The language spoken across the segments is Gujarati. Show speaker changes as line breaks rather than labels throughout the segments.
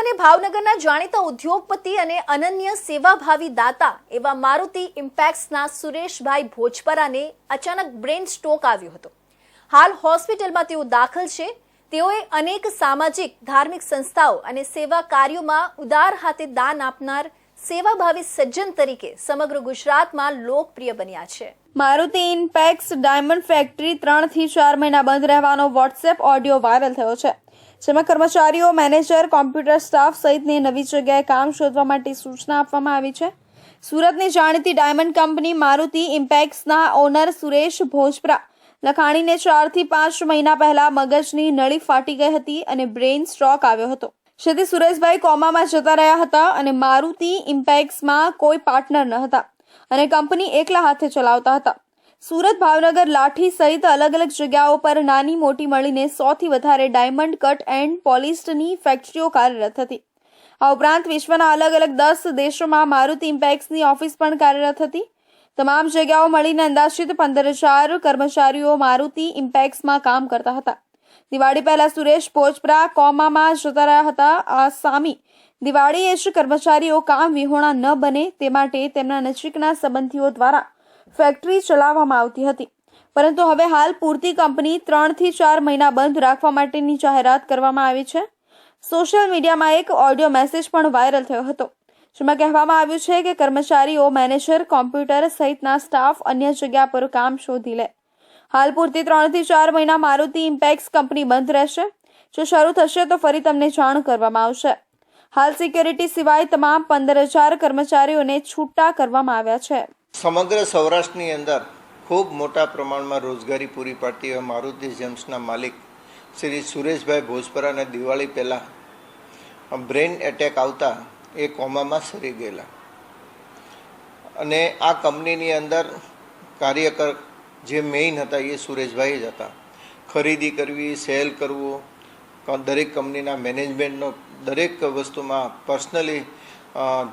અને ભાવનગરના જાણીતા ઉદ્યોગપતિ અને અનન્ય સેવાભાવી દાતા એવા મારુતિ ઇમ્પેક્ટ્સના સુરેશભાઈ ભોજપરાને અચાનક બ્રેન સ્ટ્રોક આવ્યો હતો। હાલ હોસ્પિટલમાં તેઓ દાખલ છે। તેઓએ અનેક સામાજિક ધાર્મિક સંસ્થાઓ અને સેવા કાર્યોમાં ઉદાર હાથે દાન આપનાર સેવાભાવી સજ્જન તરીકે સમગ્ર ગુજરાતમાં લોકપ્રિય બન્યા છે।
મારુતિ ઇમ્પેક્ટ્સ ડાયમંડ ફેક્ટરી 3 થી 4 મહિના બંધ રહેવાનો વોટ્સએપ ઓડિયો વાયરલ થયો છે, જેમાં કર્મચારીઓ, મેનેજર, કોમ્પ્યુટર સ્ટાફ સહિતને નવી જગ્યાએ કામ શોધવા માટે સૂચના આપવામાં આવી છે। સુરતની જાણીતી ડાયમંડ કંપની મારુતિ ઇમ્પેક્ટ્સના ઓનર સુરેશ ભોજપરા લખાણીને 4 થી 5 મહિના પહેલા મગજની નળી ફાટી ગઈ હતી અને બ્રેઇન સ્ટ્રોક આવ્યો હતો, જેથી સુરેશભાઈ કોમામાં જતા રહ્યા હતા અને મારુતિ ઇમ્પેક્ટ્સમાં કોઈ પાર્ટનર ન હતા અને કંપની એકલા હાથે ચલાવતા હતા। સુરત, ભાવનગર, લાઠી સહિત અલગ અલગ જગ્યાઓ પર નાની મોટી મળીને 100 થી વધારે ડાયમંડ કટ એન્ડ પોલિશ્ડની ફેક્ટરીઓ કાર્યરત હતી। આ ઉપરાંત વિશ્વના અલગ અલગ 10 દેશોમાં મારુતિ ઇમ્પેક્ટ્સની ઓફિસ પણ કાર્યરત હતી। તમામ જગ્યાઓ મળીને અંદાજિત 15,000 કર્મચારીઓ મારુતિ ઇમ્પેક્ટ્સમાં કામ કરતા હતા। દિવાળી પહેલા સુરેશ ભોજપરા કોમામાં જતા રહ્યા હતા। આ સામી દિવાળીએ જ કર્મચારીઓ કામ વિહોણા ન બને તે માટે તેમના નજીકના સંબંધીઓ દ્વારા ફેક્ટરી ચલાવવામાં આવતી હતી, પરંતુ હવે હાલ પૂરતી કંપની 3 થી 4 મહિના બંધ રાખવા માટેની જાહેરાત કરવામાં આવી છે। સોશિયલ મીડિયામાં એક ઓડિયો મેસેજ પણ વાયરલ થયો હતો, જેમાં કહેવામાં આવ્યું છે કે કર્મચારીઓ, મેનેજર, કોમ્પ્યુટર સહિતના સ્ટાફ અન્ય જગ્યા પર કામ શોધી લે। હાલ પૂરતી 3 થી 4 મહિના મારુતિ ઇમ્પેક્ટ્સ કંપની બંધ રહેશે। જો શરૂ થશે તો ફરી તમને જાણ કરવામાં આવશે। હાલ સિક્યોરિટી સિવાય તમામ 15,000 કર્મચારીઓને છૂટા કરવામાં આવ્યા છે।
સમગ્ર સૌરાષ્ટ્રની અંદર ખૂબ મોટા પ્રમાણમાં રોજગારી પૂરી પાડતી એવા મારુતિ જેમ્સના માલિક શ્રી સુરેશભાઈ ભોજપરાને દિવાળી પહેલાં બ્રેઇન એટેક આવતા એ કોમામાં સરી ગયેલા અને આ કંપનીની અંદર કાર્યકર જે મેઇન હતા એ સુરેશભાઈ જ હતા। ખરીદી કરવી, સેલ કરવું, દરેક કંપનીના મેનેજમેન્ટનો દરેક વસ્તુમાં પર્સનલી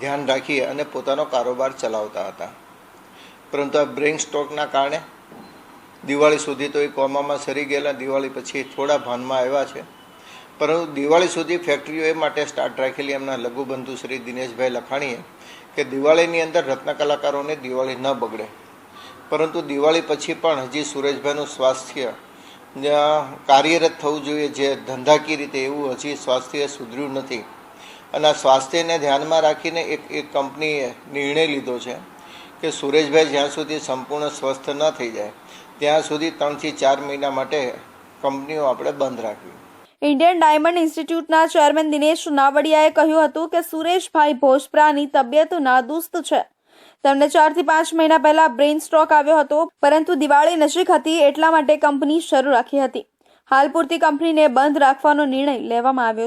ધ્યાન રાખી અને પોતાનો કારોબાર ચલાવતા હતા। પરંતુ આ બ્રેઇન સ્ટ્રોકના કારણે દિવાળી સુધી તો એ કોમામાં સરી ગયેલા। દિવાળી પછી થોડા ભાનમાં આવ્યા છે, પરંતુ દિવાળી સુધી ફેક્ટરીઓ એ માટે સ્ટાર્ટ રાખેલી એમના લઘુબંધુ શ્રી દિનેશભાઈ લખાણીએ કે દિવાળીની અંદર રત્ન કલાકારોને દિવાળી ન બગડે, પરંતુ દિવાળી પછી પણ હજી સુરેશભાઈનું સ્વાસ્થ્ય કાર્યરત થવું જોઈએ, જે ધંધાકીય રીતે એવું હજી સ્વાસ્થ્ય સુધર્યું નથી અને આ સ્વાસ્થ્યને ધ્યાનમાં રાખીને એક કંપનીએ નિર્ણય લીધો છે કે સુરેશભાઈ જ્યાં સુધી સંપૂર્ણ સ્વસ્થ ન થઈ જાય ત્યાં સુધી 3 થી 4 મહિના માટે કંપનીઓ આપણે બંધ રાખવી।
ઇન્ડિયન ડાયમંડ ઇન્સ્ટિટ્યૂટના ચેરમેન દિનેશ નાવડિયાએ કહ્યું હતું કે સુરેશભાઈ ભોજપરાની તબિયત નાદુરસ્ત છે। તેમને 4 થી 5 મહિના પહેલા બ્રેઇન સ્ટ્રોક આવ્યો હતો, પરંતુ દિવાળી નજીક હતી એટલા માટે કંપની શરૂ રાખી હતી। હાલ પૂરતી કંપનીને બંધ રાખવાનો નિર્ણય લેવામાં આવ્યો